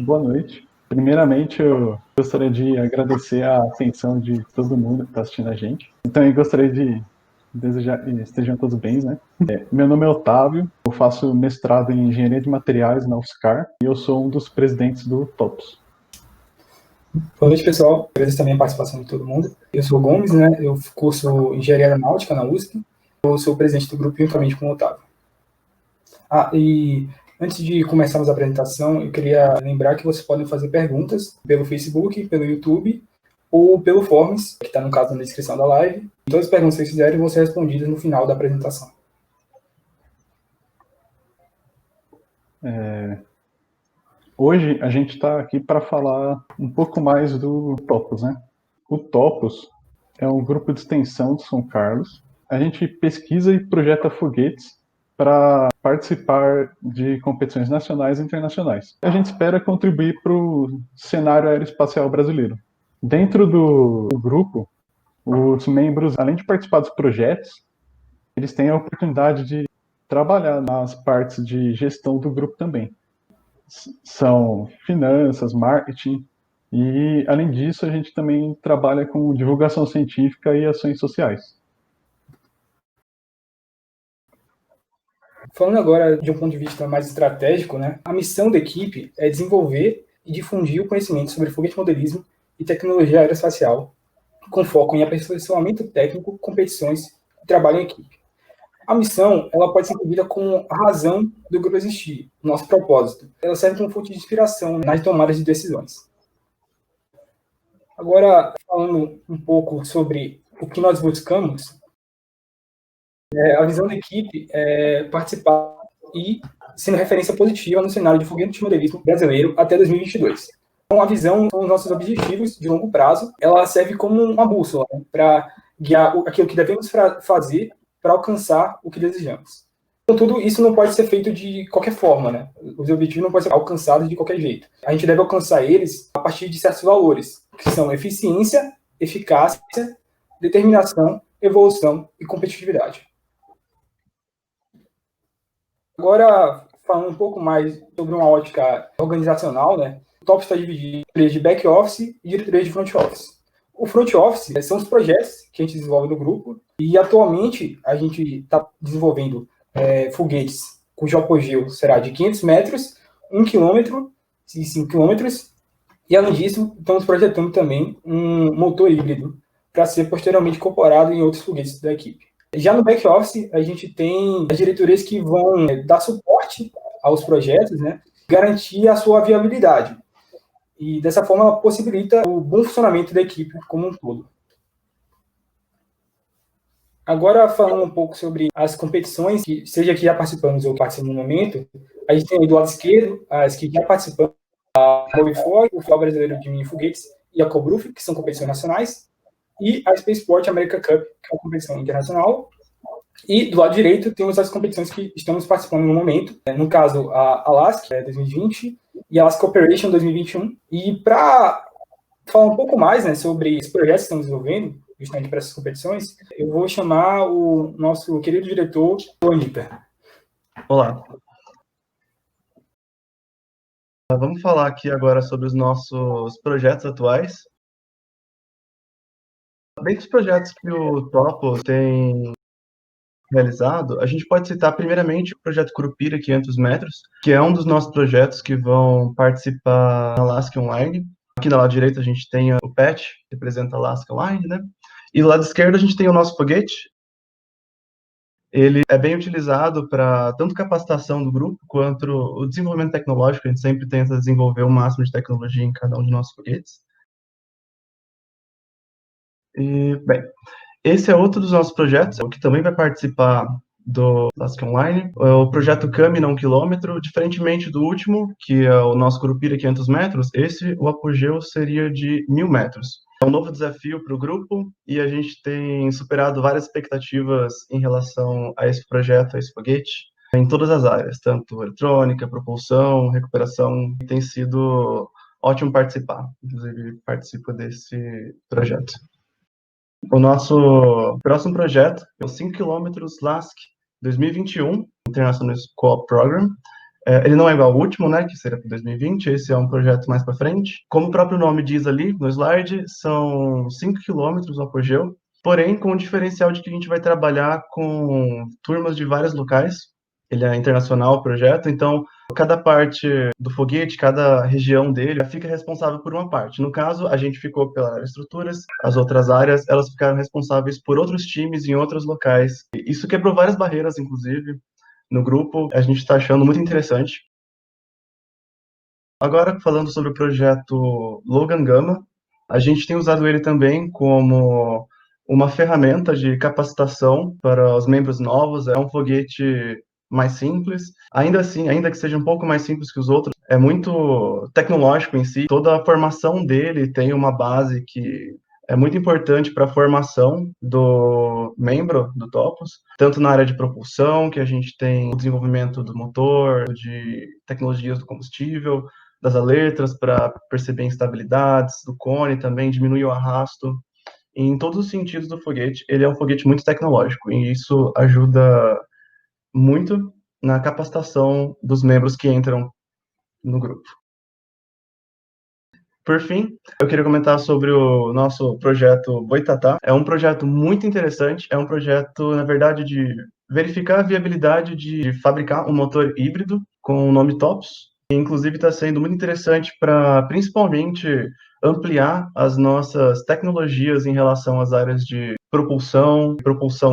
boa noite. Primeiramente, eu gostaria de agradecer a atenção de todo mundo que está assistindo a gente. Então, eu gostaria de desejar que estejam todos bem, né? Meu nome é Otávio, eu faço mestrado em Engenharia de Materiais na UFSCar e eu sou um dos presidentes do TOPS. Boa noite, pessoal. Agradeço também a participação de todo mundo. Eu sou o Gomes, né? Eu curso Engenharia Aeronáutica na USP. Eu sou o presidente do grupo juntamente com o Otávio. E antes de começarmos a apresentação, eu queria lembrar que vocês podem fazer perguntas pelo Facebook, pelo YouTube ou pelo Forms, que está no caso na descrição da live. Todas as perguntas que vocês fizerem vão ser respondidas no final da apresentação. Hoje a gente está aqui para falar um pouco mais do TOPS, né? O TOPS é um grupo de extensão de São Carlos. A gente pesquisa e projeta foguetes para participar de competições nacionais e internacionais. A gente espera contribuir para o cenário aeroespacial brasileiro. Dentro do grupo, os membros, além de participar dos projetos, eles têm a oportunidade de trabalhar nas partes de gestão do grupo também. São finanças, marketing, e além disso a gente também trabalha com divulgação científica e ações sociais. Falando agora de um ponto de vista mais estratégico, né, a missão da equipe é desenvolver e difundir o conhecimento sobre foguete modelismo e tecnologia aeroespacial, com foco em aperfeiçoamento técnico, competições e trabalho em equipe. A missão ela pode ser entendida como a razão do grupo existir, nosso propósito. Ela serve como fonte de inspiração nas tomadas de decisões. Agora, falando um pouco sobre o que nós buscamos, a visão da equipe é participar e sendo referência positiva no cenário de foguete de modelismo brasileiro até 2022. Então, a visão são os nossos objetivos de longo prazo. Ela serve como uma bússola, né, para guiar aquilo que devemos fazer para alcançar o que desejamos. Contudo, isso não pode ser feito de qualquer forma, né? Os objetivos não podem ser alcançados de qualquer jeito. A gente deve alcançar eles a partir de certos valores, que são eficiência, eficácia, determinação, evolução e competitividade. Agora, falando um pouco mais sobre uma ótica organizacional, né? O TOPS está dividido em diretores de back office e diretores de front office. O front office são os projetos que a gente desenvolve no grupo e atualmente a gente está desenvolvendo foguetes cujo apogeu será de 500 metros, 1 km e 5 km. E além disso, estamos projetando também um motor híbrido para ser posteriormente incorporado em outros foguetes da equipe. Já no back-office, a gente tem as diretorias que vão dar suporte aos projetos, né, garantir a sua viabilidade. E dessa forma, ela possibilita o bom funcionamento da equipe como um todo. Agora, falando um pouco sobre as competições, seja que já participamos ou participamos no momento, a gente tem aí do lado esquerdo as que já participamos, a Mobifog, o Festival Brasileiro de Mini Foguetes, e a Cobruf, que são competições nacionais, e a Spaceport America Cup, que é uma competição internacional. E do lado direito temos as competições que estamos participando no momento. No caso, a Alaska 2020 e a Alaska Operation 2021. E para falar um pouco mais, né, sobre os projetos que estamos desenvolvendo, justamente para essas competições, eu vou chamar o nosso querido diretor, o Anitta. Olá. Vamos falar aqui agora sobre os nossos projetos atuais. Dentre os projetos que o Topo tem realizado, a gente pode citar primeiramente o projeto Curupira 500 metros, que é um dos nossos projetos que vão participar da Alaska Online. Aqui do lado direito a gente tem o PET, que representa a Alaska Online, né? E do lado esquerdo a gente tem o nosso foguete. Ele é bem utilizado para tanto capacitação do grupo quanto o desenvolvimento tecnológico. A gente sempre tenta desenvolver o máximo de tecnologia em cada um de nossos foguetes. E, bem, esse é outro dos nossos projetos, que também vai participar do Alaska Online. O projeto Caminha 1 km, diferentemente do último, que é o nosso Curupira 500 metros, o apogeu seria de 1.000 metros. É um novo desafio para o grupo e a gente tem superado várias expectativas em relação a esse projeto, a esse foguete, em todas as áreas, tanto eletrônica, propulsão, recuperação. Tem sido ótimo participar, inclusive participo desse projeto. O nosso próximo projeto é o 5 km LASK 2021, International Co-op Program. Ele não é igual ao último, né, que seria para 2020, esse é um projeto mais para frente. Como o próprio nome diz ali no slide, são 5 quilômetros o apogeu, porém com o diferencial de que a gente vai trabalhar com turmas de vários locais. Ele é internacional o projeto, então cada parte do foguete, cada região dele fica responsável por uma parte. No caso, a gente ficou pela área de estruturas, as outras áreas, elas ficaram responsáveis por outros times em outros locais. Isso quebrou várias barreiras, inclusive, no grupo. A gente está achando muito interessante. Agora, falando sobre o projeto Logan Gamma, a gente tem usado ele também como uma ferramenta de capacitação para os membros novos. É um foguete mais simples. Ainda assim, ainda que seja um pouco mais simples que os outros, é muito tecnológico em si. Toda a formação dele tem uma base que é muito importante para a formação do membro do Topos, tanto na área de propulsão, que a gente tem o desenvolvimento do motor, de tecnologias do combustível, das alertas para perceber instabilidades, do cone também, diminuir o arrasto. Em todos os sentidos do foguete, ele é um foguete muito tecnológico, e isso ajuda muito na capacitação dos membros que entram no grupo. Por fim, eu queria comentar sobre o nosso projeto Boitatá. É um projeto muito interessante, é um projeto, na verdade, de verificar a viabilidade de fabricar um motor híbrido com o nome TOPS. Inclusive, está sendo muito interessante para, principalmente, ampliar as nossas tecnologias em relação às áreas de propulsão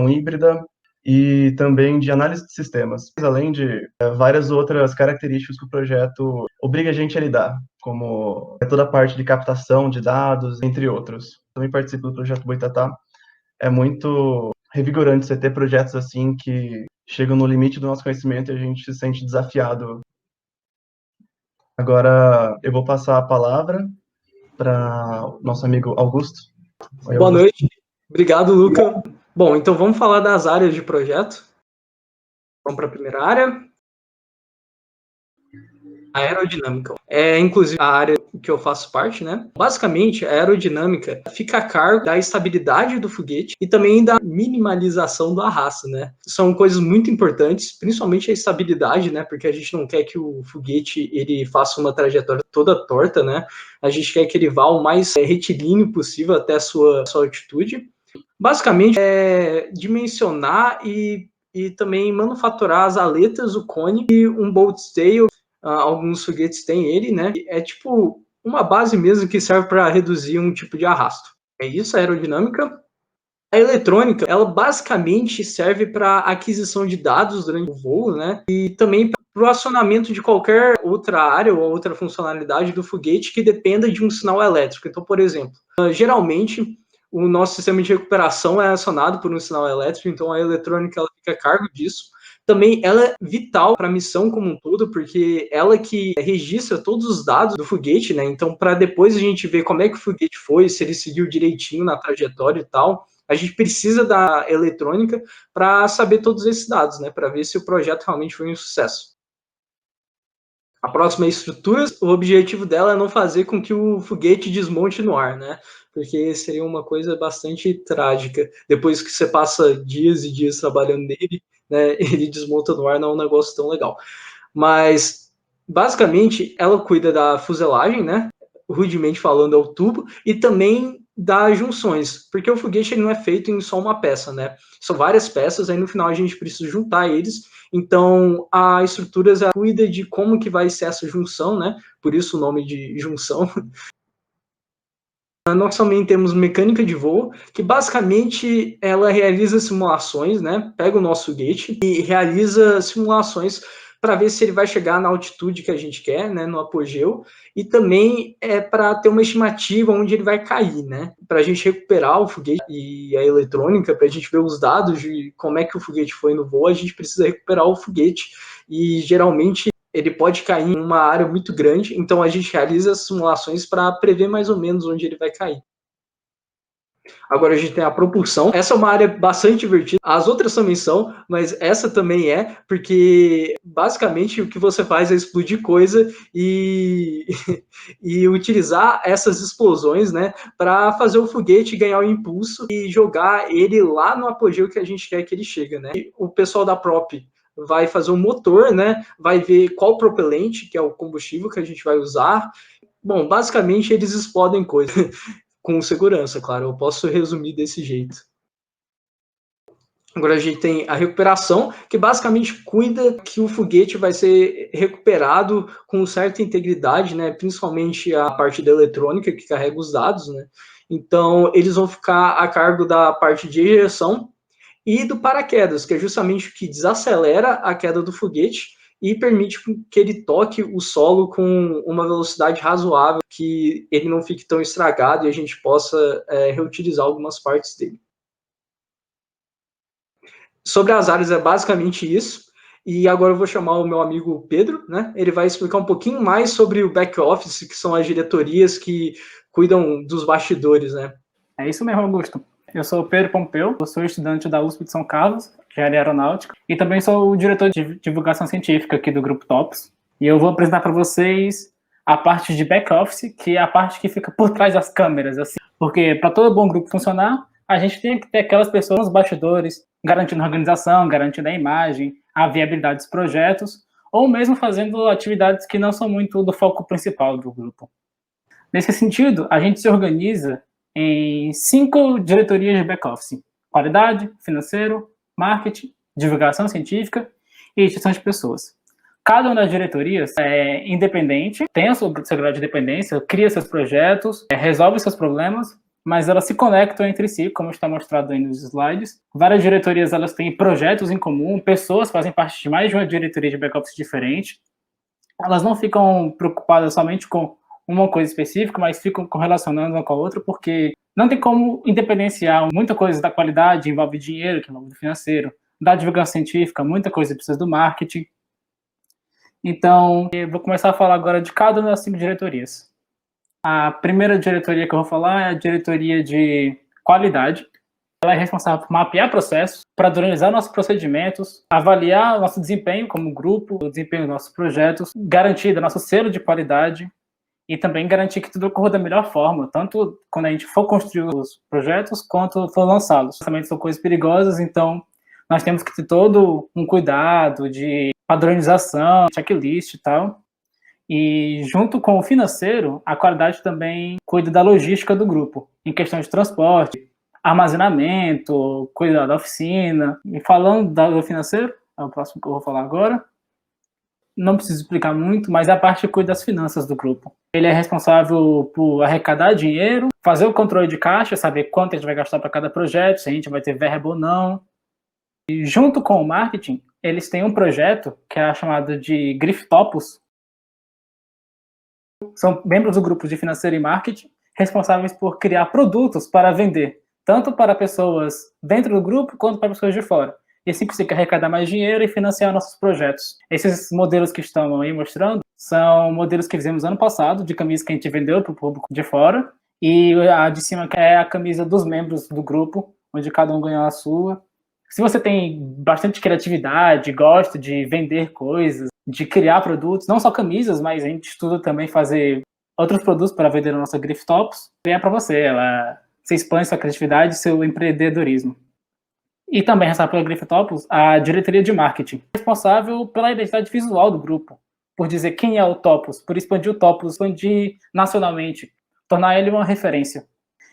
híbrida, e também de análise de sistemas, além de várias outras características que o projeto obriga a gente a lidar, como toda a parte de captação de dados, entre outros. Também participo do projeto Boitatá. É muito revigorante você ter projetos assim que chegam no limite do nosso conhecimento e a gente se sente desafiado. Agora eu vou passar a palavra para o nosso amigo Augusto. Oi, boa noite. Obrigado, Luca. Bom, então vamos falar das áreas de projeto. Vamos para a primeira área. A aerodinâmica. É, inclusive, a área que eu faço parte, né? Basicamente, a aerodinâmica fica a cargo da estabilidade do foguete e também da minimalização do arrasto, né? São coisas muito importantes, principalmente a estabilidade, né? Porque a gente não quer que o foguete ele faça uma trajetória toda torta, né? A gente quer que ele vá o mais retilíneo possível até a sua altitude. Basicamente, é dimensionar e também manufaturar as aletas, o cone e um bolt tail. Alguns foguetes têm ele, né? É tipo uma base mesmo que serve para reduzir um tipo de arrasto. É isso, a aerodinâmica. A eletrônica, ela basicamente serve para aquisição de dados durante o voo, né? E também para o acionamento de qualquer outra área ou outra funcionalidade do foguete que dependa de um sinal elétrico. Então, por exemplo, geralmente o nosso sistema de recuperação é acionado por um sinal elétrico, então a eletrônica ela fica a cargo disso. Também ela é vital para a missão como um todo, porque ela que registra todos os dados do foguete, né? Então, para depois a gente ver como é que o foguete foi, se ele seguiu direitinho na trajetória e tal, a gente precisa da eletrônica para saber todos esses dados, né? Para ver se o projeto realmente foi um sucesso. A próxima é estruturas. O objetivo dela é não fazer com que o foguete desmonte no ar, né? Porque seria uma coisa bastante trágica. Depois que você passa dias e dias trabalhando nele, né, ele desmonta no ar, não é um negócio tão legal. Mas, basicamente, ela cuida da fuselagem, né? Rudemente falando, é o tubo, e também das junções, porque o foguete ele não é feito em só uma peça, né? São várias peças, aí no final a gente precisa juntar eles. Então, a estrutura cuida de como que vai ser essa junção, né? Por isso o nome de junção. Nós também temos mecânica de voo, que basicamente ela realiza simulações, né? Pega o nosso foguete e realiza simulações para ver se ele vai chegar na altitude que a gente quer, né? No apogeu, e também é para ter uma estimativa onde ele vai cair, né? Para a gente recuperar o foguete e a eletrônica, para a gente ver os dados de como é que o foguete foi no voo, a gente precisa recuperar o foguete. E geralmente ele pode cair em uma área muito grande, então a gente realiza simulações para prever mais ou menos onde ele vai cair. Agora a gente tem a propulsão. Essa é uma área bastante divertida. As outras também são, mas essa também é, porque basicamente o que você faz é explodir coisa e utilizar essas explosões, né, para fazer o foguete ganhar o impulso e jogar ele lá no apogeu que a gente quer que ele chegue, né? E o pessoal da prop vai fazer o motor, né? Vai ver qual propelente, que é o combustível que a gente vai usar. Bom, basicamente eles explodem coisas com segurança, claro. Eu posso resumir desse jeito. Agora a gente tem a recuperação, que basicamente cuida que o foguete vai ser recuperado com certa integridade, né? Principalmente a parte da eletrônica que carrega os dados, né? Então eles vão ficar a cargo da parte de ejeção e do paraquedas, que é justamente o que desacelera a queda do foguete e permite que ele toque o solo com uma velocidade razoável, que ele não fique tão estragado e a gente possa reutilizar algumas partes dele. Sobre as áreas é basicamente isso. E agora eu vou chamar o meu amigo Pedro, né? Ele vai explicar um pouquinho mais sobre o back office, que são as diretorias que cuidam dos bastidores, né? É isso mesmo, Augusto. Eu sou o Pedro Pompeu, eu sou estudante da USP de São Carlos, engenharia aeronáutica, e também sou o diretor de divulgação científica aqui do Grupo TOPS. E eu vou apresentar para vocês a parte de back office, que é a parte que fica por trás das câmeras, assim. Porque para todo bom grupo funcionar, a gente tem que ter aquelas pessoas nos bastidores, garantindo a organização, garantindo a imagem, a viabilidade dos projetos, ou mesmo fazendo atividades que não são muito do foco principal do grupo. Nesse sentido, a gente se organiza em 5 diretorias de back-office: qualidade, financeiro, marketing, divulgação científica e gestão de pessoas. Cada uma das diretorias é independente, tem o seu grau de dependência, cria seus projetos, resolve seus problemas, mas elas se conectam entre si, como está mostrado aí nos slides. Várias diretorias elas têm projetos em comum, pessoas fazem parte de mais de uma diretoria de back-office diferente. Elas não ficam preocupadas somente com uma coisa específica, mas ficam correlacionando uma com a outra, porque não tem como independenciar muita coisa da qualidade, envolve dinheiro, que envolve o financeiro, da divulgação científica, muita coisa precisa do marketing. Então, eu vou começar a falar agora de cada uma das 5 diretorias. A primeira diretoria que eu vou falar é a diretoria de qualidade. Ela é responsável por mapear processos, padronizar nossos procedimentos, avaliar nosso desempenho como grupo, o desempenho dos nossos projetos, garantir nosso selo de qualidade e também garantir que tudo ocorra da melhor forma, tanto quando a gente for construir os projetos, quanto for lançá-los. Também são coisas perigosas, então nós temos que ter todo um cuidado de padronização, checklist e tal. E junto com o financeiro, a qualidade também cuida da logística do grupo, em questão de transporte, armazenamento, cuida da oficina. E falando do financeiro, é o próximo que eu vou falar agora. Não preciso explicar muito, mas é a parte que cuida das finanças do grupo. Ele é responsável por arrecadar dinheiro, fazer o controle de caixa, saber quanto a gente vai gastar para cada projeto, se a gente vai ter verba ou não. E junto com o marketing, eles têm um projeto que é chamado de Griftopus. São membros do grupo de financeiro e marketing responsáveis por criar produtos para vender, tanto para pessoas dentro do grupo quanto para pessoas de fora. E assim conseguir arrecadar mais dinheiro e financiar nossos projetos. Esses modelos que estão aí mostrando são modelos que fizemos ano passado, de camisas que a gente vendeu para o público de fora. E a de cima é a camisa dos membros do grupo, onde cada um ganhou a sua. Se você tem bastante criatividade, gosta de vender coisas, de criar produtos, não só camisas, mas a gente estuda também fazer outros produtos para vender na nossa Griftopus, é para você. Você expõe sua criatividade e seu empreendedorismo. E também ressalta pela Griftopus a diretoria de marketing, responsável pela identidade visual do grupo, por dizer quem é o Topus, por expandir o Topus, expandir nacionalmente, tornar ele uma referência.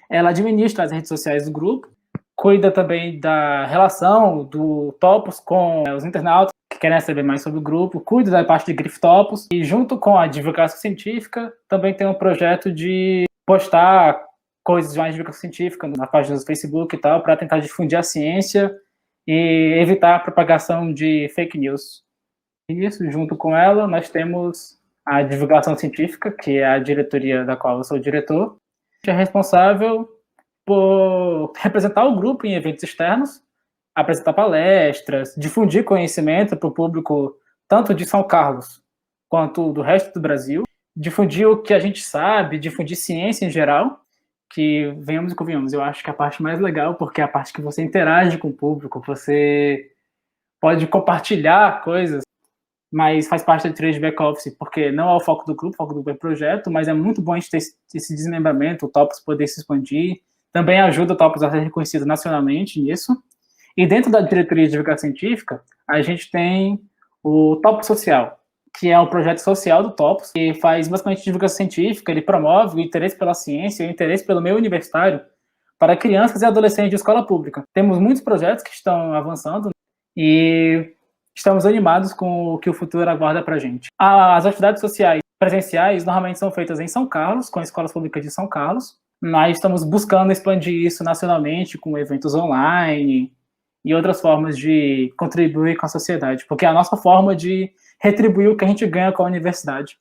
Ela administra as redes sociais do grupo, cuida também da relação do Topus com os internautas que querem saber mais sobre o grupo, cuida da parte de Griftopus e junto com a divulgação científica também tem um projeto de postar coisas de mais divulgação científica na página do Facebook e tal, para tentar difundir a ciência e evitar a propagação de fake news. Isso, junto com ela, nós temos a divulgação científica, que é a diretoria da qual eu sou o diretor, que é responsável por representar o grupo em eventos externos, apresentar palestras, difundir conhecimento para o público tanto de São Carlos quanto do resto do Brasil, difundir o que a gente sabe, difundir ciência em geral, que, venhamos e convenhamos, eu acho que é a parte mais legal, porque é a parte que você interage com o público, você pode compartilhar coisas, mas faz parte da diretoria de back-office, porque não é o foco do grupo é projeto, mas é muito bom a gente ter esse desmembramento, o Topus poder se expandir, também ajuda o Topus a ser reconhecido nacionalmente nisso. E dentro da diretoria de divulgação científica, a gente tem o Topos Social, que é um projeto social do Topos, que faz basicamente divulgação científica, ele promove o interesse pela ciência e o interesse pelo meio universitário para crianças e adolescentes de escola pública. Temos muitos projetos que estão avançando e estamos animados com o que o futuro aguarda para a gente. As atividades sociais presenciais normalmente são feitas em São Carlos, com escolas públicas de São Carlos. Nós estamos buscando expandir isso nacionalmente com eventos online e outras formas de contribuir com a sociedade, porque é a nossa forma de retribuir o que a gente ganha com a universidade.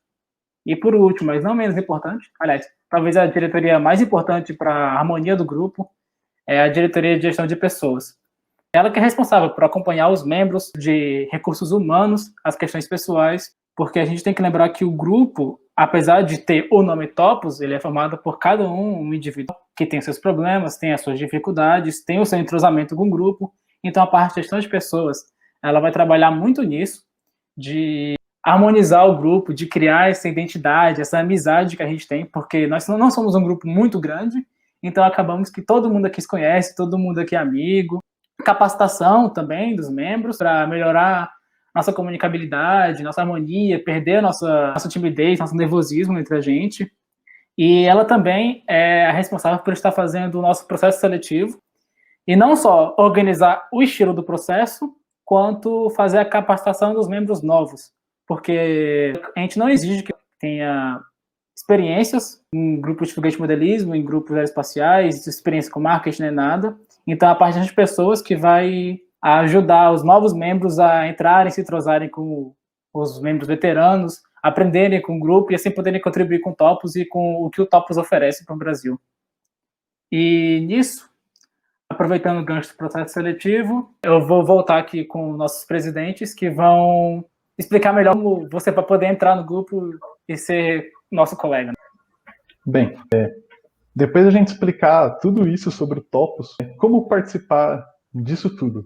E por último, mas não menos importante, aliás, talvez a diretoria mais importante para a harmonia do grupo é a diretoria de gestão de pessoas. Ela que é responsável por acompanhar os membros de recursos humanos, as questões pessoais, porque a gente tem que lembrar que o grupo, apesar de ter o nome Topos, ele é formado por cada um indivíduo que tem seus problemas, tem as suas dificuldades, tem o seu entrosamento com o grupo. Então a parte de gestão de pessoas, ela vai trabalhar muito nisso, de harmonizar o grupo, de criar essa identidade, essa amizade que a gente tem, porque nós não somos um grupo muito grande, então acabamos que todo mundo aqui se conhece, todo mundo aqui é amigo. Capacitação também dos membros para melhorar nossa comunicabilidade, nossa harmonia, perder nossa timidez, nosso nervosismo entre a gente. E ela também é a responsável por estar fazendo o nosso processo seletivo, e não só organizar o estilo do processo, quanto fazer a capacitação dos membros novos, porque a gente não exige que tenha experiências em grupos de foguete modelismo, em grupos aeroespaciais, experiência com marketing, nem nada. Então, a parte de pessoas que vai ajudar os novos membros a entrarem, se entrosarem com os membros veteranos, aprenderem com o grupo e assim poderem contribuir com o Topos e com o que o Topos oferece para o Brasil. E nisso, aproveitando o gancho do processo seletivo, eu vou voltar aqui com nossos presidentes que vão explicar melhor como você vai poder entrar no grupo e ser nosso colega. Bem, depois a gente explicar tudo isso sobre o Topos, como participar disso tudo.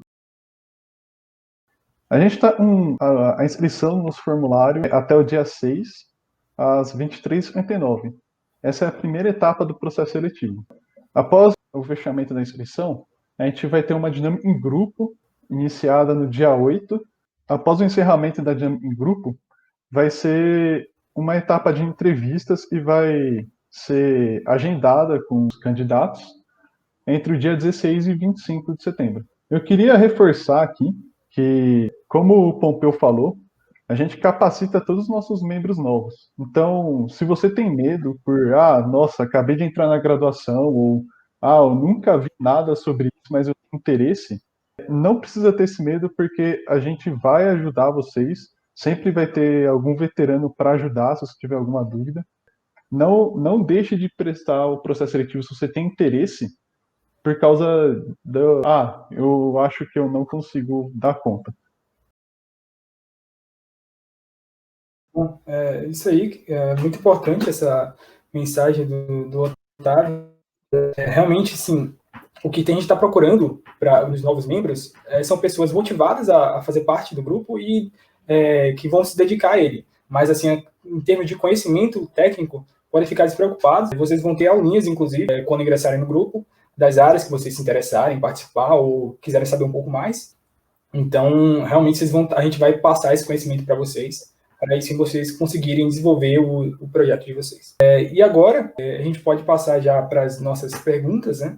A gente está com a inscrição no formulário até o dia 6, às 23h59. Essa é a primeira etapa do processo seletivo. Após o fechamento da inscrição, a gente vai ter uma dinâmica em grupo, iniciada no dia 8. Após o encerramento da dinâmica em grupo, vai ser uma etapa de entrevistas que vai ser agendada com os candidatos entre o dia 16 e 25 de setembro. Eu queria reforçar aqui que, como o Pompeu falou, a gente capacita todos os nossos membros novos. Então, se você tem medo por, nossa, acabei de entrar na graduação, ou, eu nunca vi nada sobre isso, mas eu tenho interesse, não precisa ter esse medo, porque a gente vai ajudar vocês. Sempre vai ter algum veterano para ajudar, se você tiver alguma dúvida. Não deixe de prestar o processo seletivo se você tem interesse, por causa eu acho que eu não consigo dar conta. Bom, isso aí é muito importante, essa mensagem do Otávio. Realmente, sim, o que a gente está procurando para os novos membros são pessoas motivadas a fazer parte do grupo e que vão se dedicar a ele. Mas, assim, em termos de conhecimento técnico, podem ficar despreocupados. Vocês vão ter aulinhas, inclusive, quando ingressarem no grupo, das áreas que vocês se interessarem em participar ou quiserem saber um pouco mais. Então, realmente, a gente vai passar esse conhecimento para vocês, para aí sim vocês conseguirem desenvolver o projeto de vocês. E agora, a gente pode passar já para as nossas perguntas, né?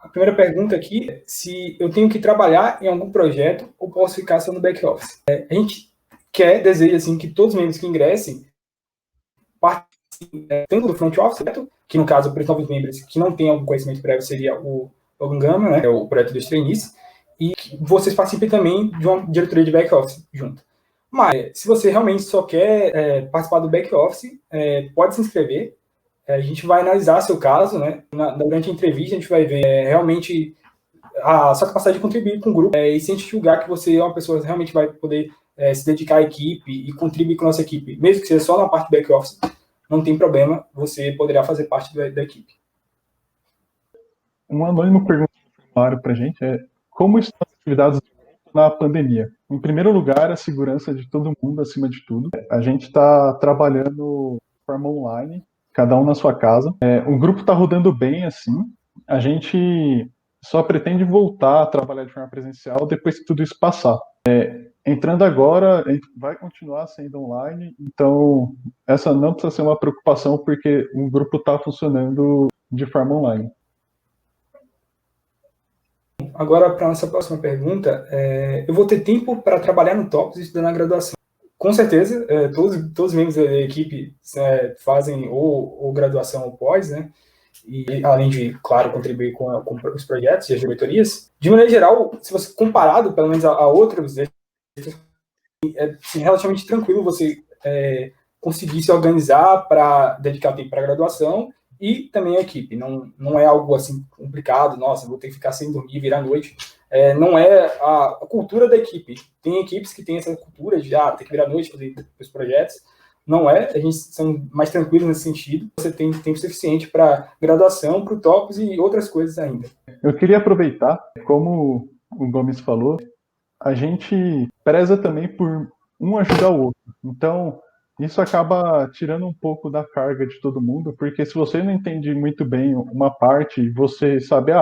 A primeira pergunta aqui é se eu tenho que trabalhar em algum projeto ou posso ficar só no back-office. A gente deseja assim, que todos os membros que ingressem participem tanto do front-office, que no caso, para os novos membros que não têm algum conhecimento prévio, seria o Gama, né, o projeto dos trainees, e que vocês participem também de uma diretoria de back-office junto. Mas, se você realmente só quer participar do back-office, pode se inscrever. A gente vai analisar seu caso, né? Durante a entrevista, a gente vai ver realmente a sua capacidade de contribuir com o grupo. E se a gente julgar que você é uma pessoa que realmente vai poder se dedicar à equipe e contribuir com a nossa equipe, mesmo que seja só na parte do back-office, não tem problema, você poderá fazer parte da equipe. Um anônimo perguntou no formulário para a gente como estão as atividades na pandemia. Em primeiro lugar, a segurança de todo mundo acima de tudo. A gente está trabalhando de forma online, cada um na sua casa. O grupo está rodando bem, assim. A gente só pretende voltar a trabalhar de forma presencial depois que tudo isso passar. Entrando agora, vai continuar sendo online, então essa não precisa ser uma preocupação porque o grupo está funcionando de forma online. Agora, para a nossa próxima pergunta, eu vou ter tempo para trabalhar no TOPS e estudar na graduação? Com certeza, todos os membros da equipe fazem ou graduação ou pós, né? E além de, claro, contribuir com os projetos e as diretorias. De maneira geral, se você comparado, pelo menos, a outros, é relativamente tranquilo você conseguir se organizar para dedicar tempo para a graduação e também a equipe. Não é algo assim complicado, nossa, vou ter que ficar sem dormir, virar noite. Não é a cultura da equipe. Tem equipes que têm essa cultura de ter que virar noite, fazer os projetos. Não é, a gente são mais tranquilos nesse sentido. Você tem tempo suficiente para graduação, para o TOPS e outras coisas ainda. Eu queria aproveitar, como o Gomes falou, a gente preza também por um ajudar o outro. Então, isso acaba tirando um pouco da carga de todo mundo, porque se você não entende muito bem uma parte, você sabe,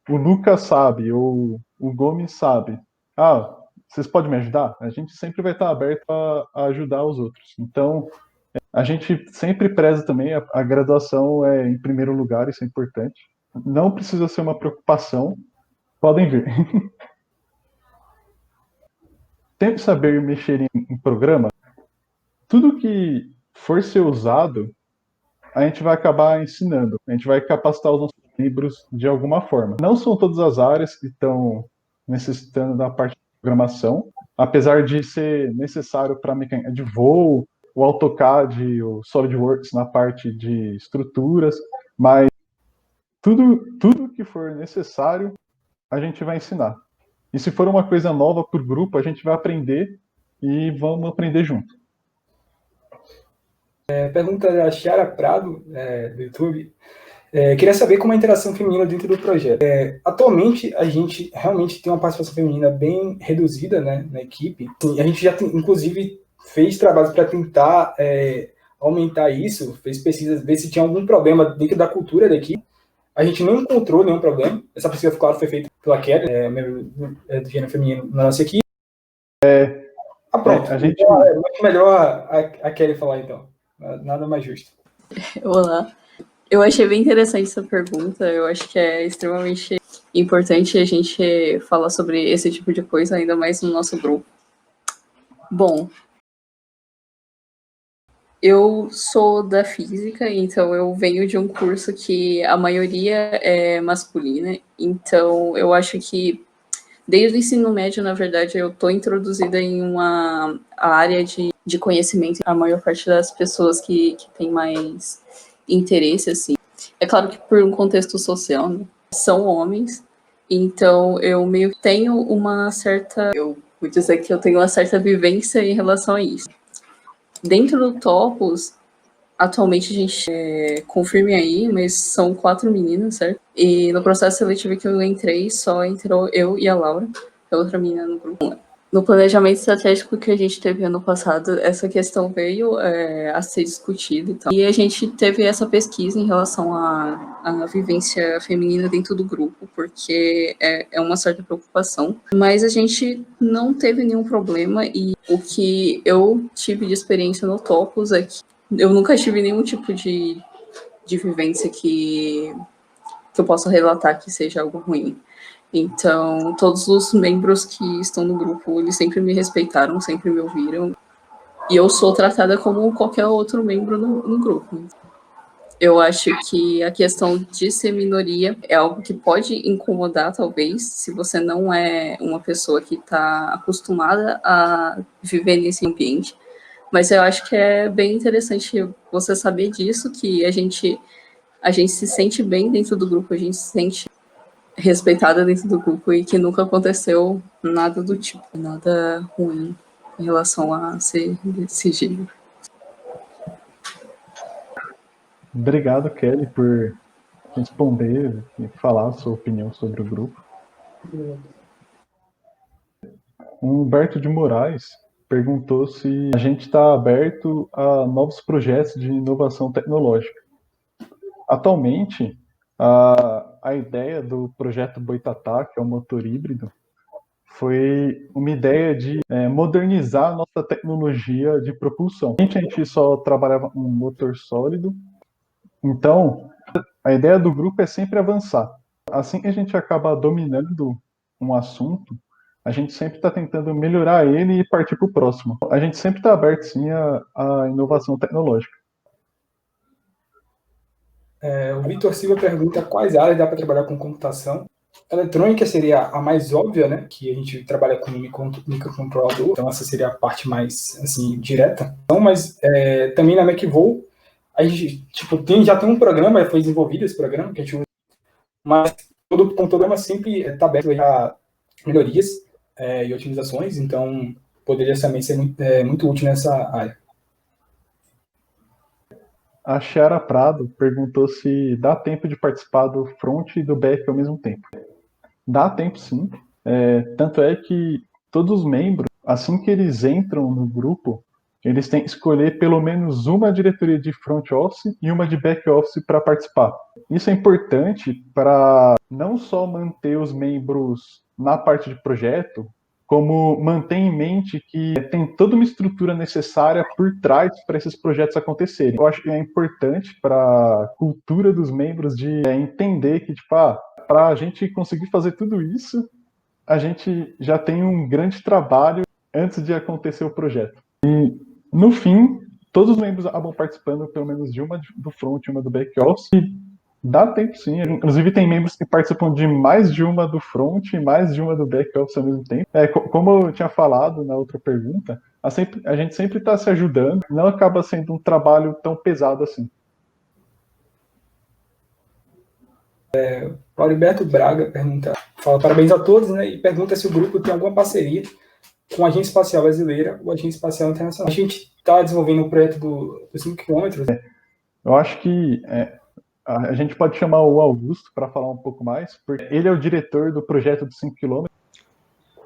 o Lucas sabe, ou o Gomes sabe, vocês podem me ajudar? A gente sempre vai estar aberto a ajudar os outros. Então, a gente sempre preza também, a graduação é em primeiro lugar, isso é importante. Não precisa ser uma preocupação, podem vir. Tem que saber mexer em programa. Tudo que for ser usado, a gente vai acabar ensinando. A gente vai capacitar os nossos membros de alguma forma. Não são todas as áreas que estão necessitando da parte de programação, apesar de ser necessário para a mecânica de voo, o AutoCAD, o SolidWorks na parte de estruturas, mas tudo que for necessário, a gente vai ensinar. E se for uma coisa nova para o grupo, a gente vai aprender e vamos aprender junto. Pergunta da Chiara Prado, do YouTube. Queria saber como é a interação feminina dentro do projeto. Atualmente, a gente realmente tem uma participação feminina bem reduzida, né, na equipe. A gente já, inclusive, fez trabalhos para tentar aumentar isso, fez pesquisas, ver se tinha algum problema dentro da cultura da equipe. A gente não encontrou nenhum problema. Essa pesquisa, claro, foi feita pela Kelly, membro do gênero feminino na nossa equipe. Pronto. Então, é muito melhor a Kelly falar, então. Nada mais justo. Olá. Eu achei bem interessante essa pergunta. Eu acho que é extremamente importante a gente falar sobre esse tipo de coisa, ainda mais no nosso grupo. Bom, eu sou da física, então eu venho de um curso que a maioria é masculina. Então eu acho que desde o ensino médio, na verdade, eu estou introduzida em uma área de conhecimento. A maior parte das pessoas que tem mais interesse, assim. É claro que por um contexto social, né, são homens, então eu meio que tenho eu vou dizer que eu tenho uma certa vivência em relação a isso. Dentro do Topos, atualmente a gente confirme aí, mas são 4 meninas, certo? E no processo seletivo que eu entrei, só entrou eu e a Laura, a outra menina no grupo. No planejamento estratégico que a gente teve ano passado, essa questão veio a ser discutida e tal. E a gente teve essa pesquisa em relação à vivência feminina dentro do grupo, porque é uma certa preocupação. Mas a gente não teve nenhum problema e o que eu tive de experiência no Topos é que eu nunca tive nenhum tipo de vivência que eu possa relatar que seja algo ruim. Então, todos os membros que estão no grupo, eles sempre me respeitaram, sempre me ouviram. E eu sou tratada como qualquer outro membro no grupo. Eu acho que a questão de ser minoria é algo que pode incomodar, talvez, se você não é uma pessoa que está acostumada a viver nesse ambiente. Mas eu acho que é bem interessante você saber disso, que a gente se sente bem dentro do grupo, a gente se sente respeitada dentro do grupo e que nunca aconteceu nada do tipo, nada ruim em relação a ser desse gênero. Obrigado, Kelly, por responder e falar a sua opinião sobre o grupo. O Humberto de Moraes perguntou se a gente está aberto a novos projetos de inovação tecnológica. Atualmente, A ideia do projeto Boitatá, que é o motor híbrido, foi uma ideia de modernizar a nossa tecnologia de propulsão. A gente só trabalhava com um motor sólido, então a ideia do grupo é sempre avançar. Assim que a gente acaba dominando um assunto, a gente sempre está tentando melhorar ele e partir para o próximo. A gente sempre está aberto, sim, à inovação tecnológica. O Vitor Silva pergunta quais áreas dá para trabalhar com computação. Eletrônica seria a mais óbvia, né? Que a gente trabalha com microcontrolador, então essa seria a parte mais assim direta. Então, mas também na MacVol a gente já tem um programa, foi desenvolvido esse programa que a gente usa, mas todo programa sempre está aberto a melhorias e otimizações, então poderia também ser muito útil nessa área. A Chiara Prado perguntou se dá tempo de participar do front e do back ao mesmo tempo. Dá tempo, sim. Tanto é que todos os membros, assim que eles entram no grupo, eles têm que escolher pelo menos uma diretoria de front office e uma de back office para participar. Isso é importante para não só manter os membros na parte de projeto, como manter em mente que tem toda uma estrutura necessária por trás para esses projetos acontecerem. Eu acho que é importante para a cultura dos membros de entender que, para a gente conseguir fazer tudo isso, a gente já tem um grande trabalho antes de acontecer o projeto. E, no fim, todos os membros acabam participando pelo menos de uma do front e uma do back office. Dá tempo, sim. Inclusive, tem membros que participam de mais de uma do front e mais de uma do back office ao mesmo tempo. Como eu tinha falado na outra pergunta, a gente sempre está se ajudando, não acaba sendo um trabalho tão pesado assim. O Alberto Braga fala parabéns a todos, né? E pergunta se o grupo tem alguma parceria com a Agência Espacial Brasileira ou a Agência Espacial Internacional. A gente está desenvolvendo um projeto dos 5 km. Eu acho que a gente pode chamar o Augusto para falar um pouco mais, porque ele é o diretor do projeto dos 5 km.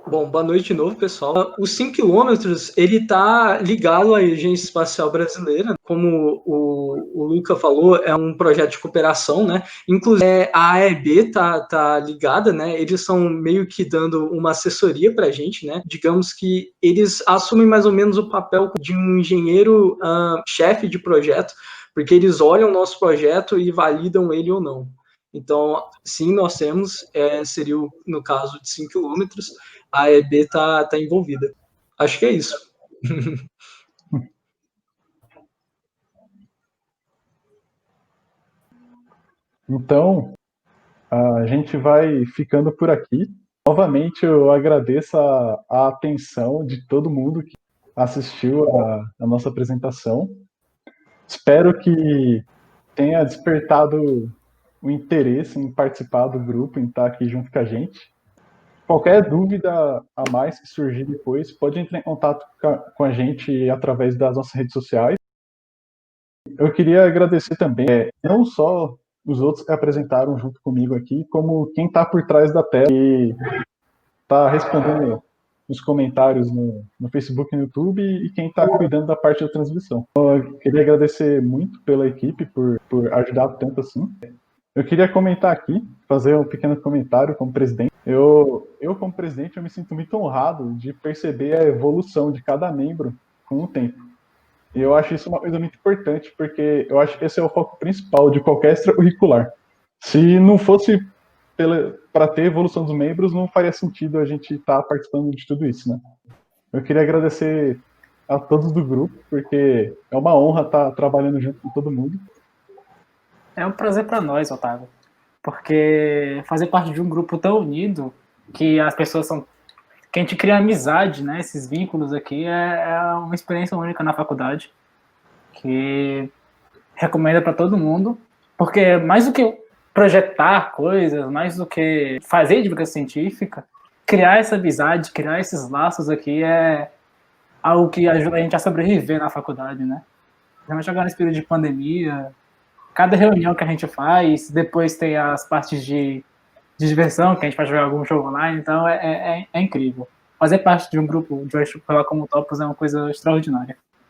Bom, boa noite de novo, pessoal. Os 5 quilômetros, ele está ligado à Agência Espacial Brasileira. Como o Luca falou, é um projeto de cooperação, né? Inclusive, a AEB tá ligada, né? Eles são meio que dando uma assessoria para a gente, né? Digamos que eles assumem mais ou menos o papel de um engenheiro chefe de projeto, porque eles olham o nosso projeto e validam ele ou não. Então, sim, nós temos, seria no caso de 5 quilômetros, a EB está envolvida. Acho que é isso. Então, a gente vai ficando por aqui. Novamente, eu agradeço a atenção de todo mundo que assistiu a nossa apresentação. Espero que tenha despertado o interesse em participar do grupo, em estar aqui junto com a gente. Qualquer dúvida a mais que surgir depois, pode entrar em contato com a gente através das nossas redes sociais. Eu queria agradecer também, não só os outros que apresentaram junto comigo aqui, como quem está por trás da tela e está respondendo os comentários no Facebook e no YouTube e quem está cuidando da parte da transmissão. Então, eu queria agradecer muito pela equipe por ajudar tanto assim. Eu queria comentar aqui, fazer um pequeno comentário como presidente. Eu como presidente, eu me sinto muito honrado de perceber a evolução de cada membro com o tempo. E eu acho isso uma coisa muito importante, porque eu acho que esse é o foco principal de qualquer extracurricular. Se não fosse para ter evolução dos membros, não faria sentido a gente estar participando de tudo isso, né? Eu queria agradecer a todos do grupo, porque é uma honra estar trabalhando junto com todo mundo. É um prazer para nós, Otávio, porque fazer parte de um grupo tão unido, que as pessoas são... que a gente cria amizade, né? Esses vínculos aqui é uma experiência única na faculdade, que recomendo para todo mundo, porque mais do que projetar coisas, mais do que fazer divulgação científica, criar essa amizade, criar esses laços aqui é algo que ajuda a gente a sobreviver na faculdade, né? Principalmente agora nesse período de pandemia, cada reunião que a gente faz, depois tem as partes de diversão, que a gente pode jogar algum jogo online, então é incrível. Fazer parte de um grupo de uma escola como o Topos é uma coisa extraordinária.